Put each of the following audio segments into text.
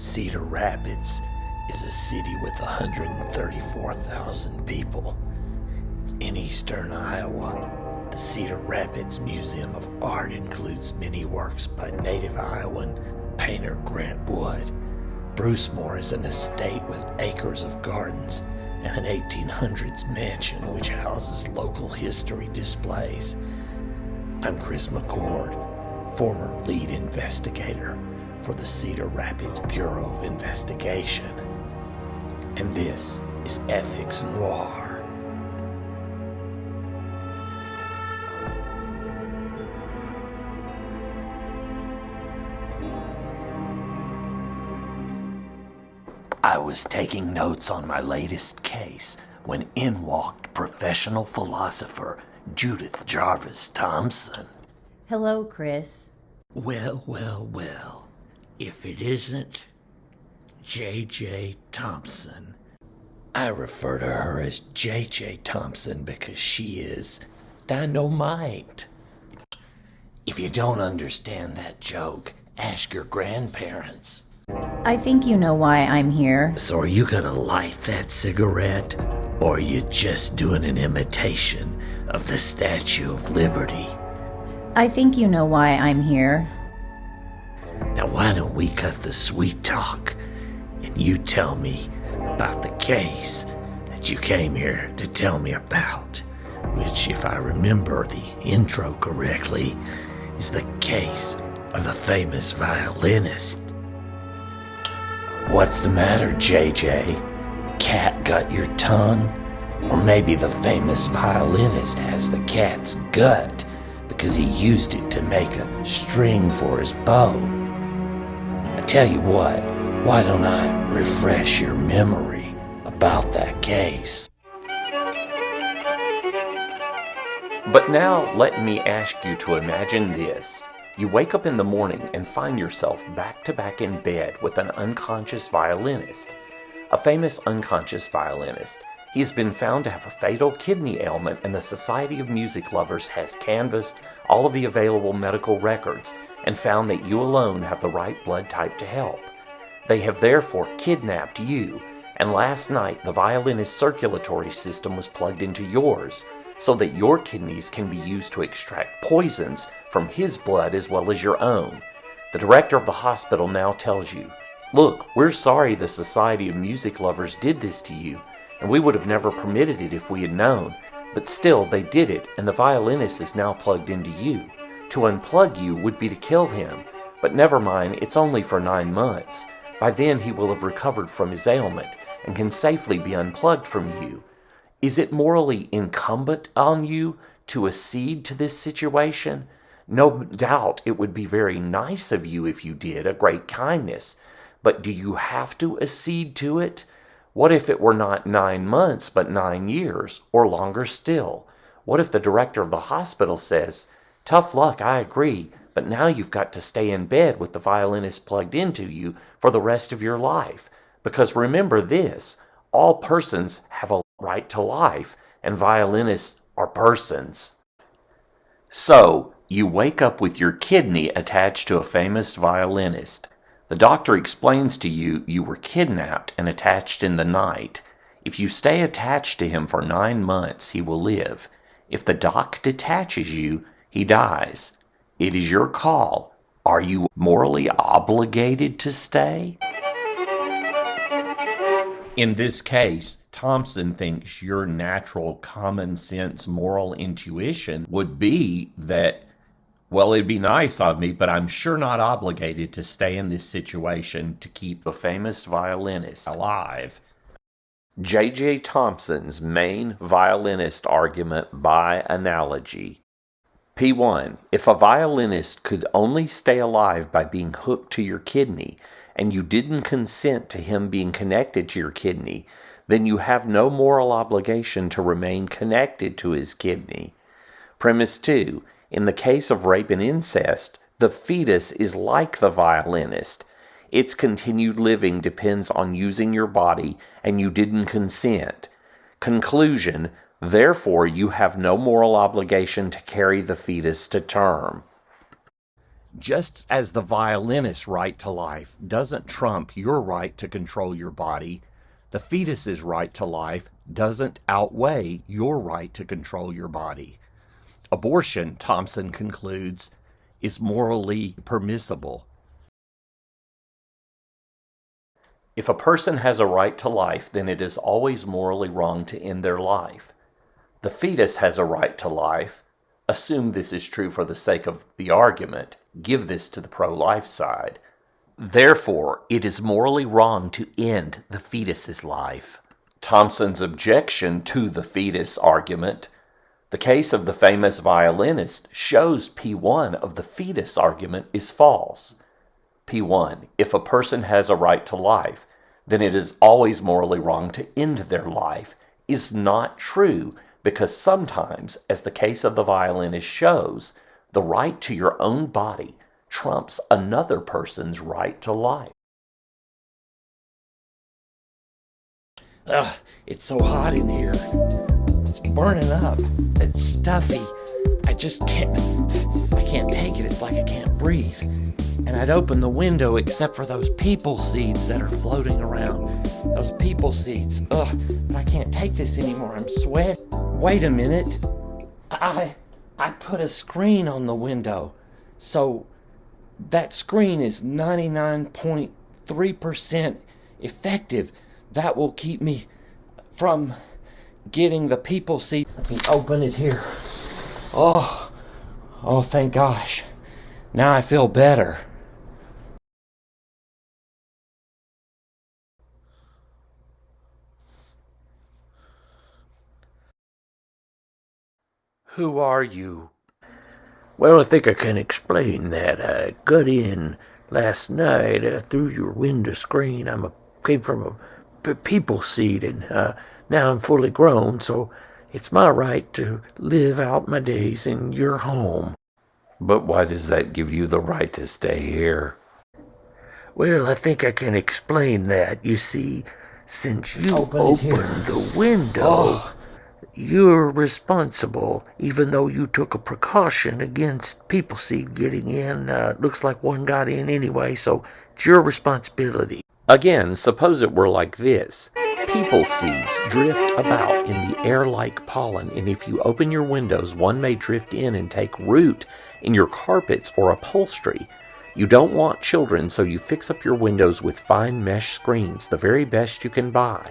Cedar Rapids is a city with 134,000 people. In eastern Iowa, the Cedar Rapids Museum of Art includes many works by native Iowan painter Grant Wood. Bruce Moore is an estate with acres of gardens and an 1800s mansion which houses local history displays. I'm Chris McCord, former lead investigator for the Cedar Rapids Bureau of Investigation. And this is Ethics Noir. I was taking notes on my latest case when in walked professional philosopher Judith Jarvis Thomson. Hello, Chris. Well, if it isn't J.J. Thomson. I refer to her as J.J. Thomson because she is dynamite. If you don't understand that joke, ask your grandparents. I think you know why I'm here. So are you gonna light that cigarette, or are you just doing an imitation of the Statue of Liberty? I think you know why I'm here. Now why don't we cut the sweet talk, and you tell me about the case that you came here to tell me about, which, if I remember the intro correctly, is the case of the famous violinist. What's the matter, JJ? Cat got your tongue? Or maybe the famous violinist has the cat's gut because he used it to make a string for his bow. I tell you what, why don't I refresh your memory about that case? But now let me ask you to imagine this. You wake up in the morning and find yourself back to back in bed with an unconscious violinist. A famous unconscious violinist. He has been found to have a fatal kidney ailment, and the Society of Music Lovers has canvassed all of the available medical records and found that you alone have the right blood type to help. They have therefore kidnapped you, and last night the violinist's circulatory system was plugged into yours, so that your kidneys can be used to extract poisons from his blood as well as your own. The director of the hospital now tells you, "Look, we're sorry the Society of Music Lovers did this to you, and we would have never permitted it if we had known, but still they did it, and the violinist is now plugged into you. To unplug you would be to kill him, but never mind, it's only for 9 months. By then he will have recovered from his ailment and can safely be unplugged from you. Is it morally incumbent on you to accede to this situation? No doubt it would be very nice of you if you did, a great kindness. But do you have to accede to it? What if it were not 9 months, but 9 years, or longer still? What if the director of the hospital says, 'Tough luck, I agree, but now you've got to stay in bed with the violinist plugged into you for the rest of your life? Because remember this, all persons have a right to life, and violinists are persons.' So, you wake up with your kidney attached to a famous violinist. The doctor explains to you you were kidnapped and attached in the night. If you stay attached to him for 9 months, he will live. If the doc detaches you, he dies. It is your call. Are you morally obligated to stay?" In this case, Thomson thinks your natural common sense moral intuition would be that, well, it'd be nice of me, but I'm sure not obligated to stay in this situation to keep the famous violinist alive. J.J. Thomson's main violinist argument by analogy. P1. If a violinist could only stay alive by being hooked to your kidney, and you didn't consent to him being connected to your kidney, then you have no moral obligation to remain connected to his kidney. Premise 2. In the case of rape and incest, the fetus is like the violinist. Its continued living depends on using your body, and you didn't consent. Conclusion. Therefore, you have no moral obligation to carry the fetus to term. Just as the violinist's right to life doesn't trump your right to control your body, the fetus's right to life doesn't outweigh your right to control your body. Abortion, Thomson concludes, is morally permissible. If a person has a right to life, then it is always morally wrong to end their life. The fetus has a right to life. Assume this is true for the sake of the argument. Give this to the pro-life side. Therefore, it is morally wrong to end the fetus's life. Thomson's objection to the fetus argument, the case of the famous violinist, shows P1 of the fetus argument is false. P1, if a person has a right to life, then it is always morally wrong to end their life, is not true, because sometimes, as the case of the violinist shows, the right to your own body trumps another person's right to life. Ugh, it's so hot in here. It's burning up. It's stuffy. I can't take it. It's like I can't breathe. And I'd open the window except for those people seeds that are floating around. Those people seeds. Ugh, but I can't take this anymore. I'm sweating. Wait a minute. I put a screen on the window. So that screen is 99.3% effective. That will keep me from getting the people seed. Let me open it here. Oh, thank gosh. Now I feel better. Who are you? Well, I think I can explain that. I got in last night through your window screen. Came from a people seed, and now I'm fully grown, so it's my right to live out my days in your home. But why does that give you the right to stay here? Well, I think I can explain that. You see, since you opened the window, you're responsible, even though you took a precaution against people seed getting in. Looks like one got in anyway, so it's your responsibility. Again, suppose it were like this. People seeds drift about in the air like pollen, and if you open your windows, one may drift in and take root in your carpets or upholstery. You don't want children, so you fix up your windows with fine mesh screens, the very best you can buy.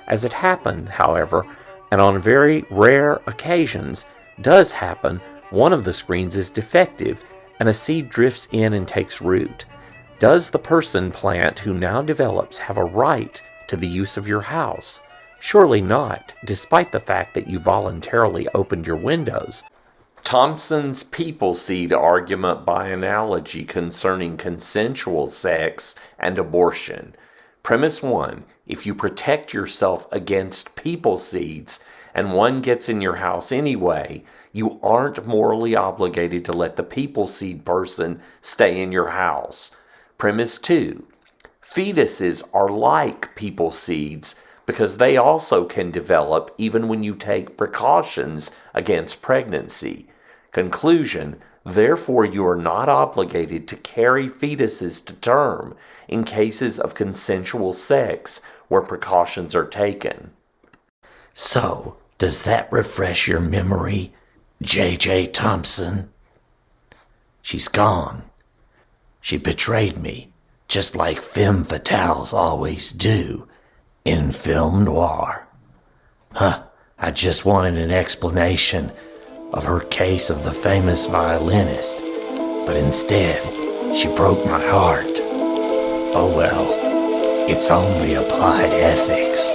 As it happened, however, and on very rare occasions does happen, one of the screens is defective, and a seed drifts in and takes root. Does the person plant who now develops have a right to the use of your house? Surely not, despite the fact that you voluntarily opened your windows. Thomson's people seed argument by analogy concerning consensual sex and abortion. Premise 1, if you protect yourself against people seeds and one gets in your house anyway, you aren't morally obligated to let the people seed person stay in your house. Premise 2, fetuses are like people seeds because they also can develop even when you take precautions against pregnancy. Conclusion, therefore you are not obligated to carry fetuses to term in cases of consensual sex where precautions are taken. So, does that refresh your memory, J.J. Thomson? She's gone. She betrayed me, just like femme fatales always do in film noir. I just wanted an explanation of her case of the famous violinist, but instead, she broke my heart. Oh well, it's only applied ethics.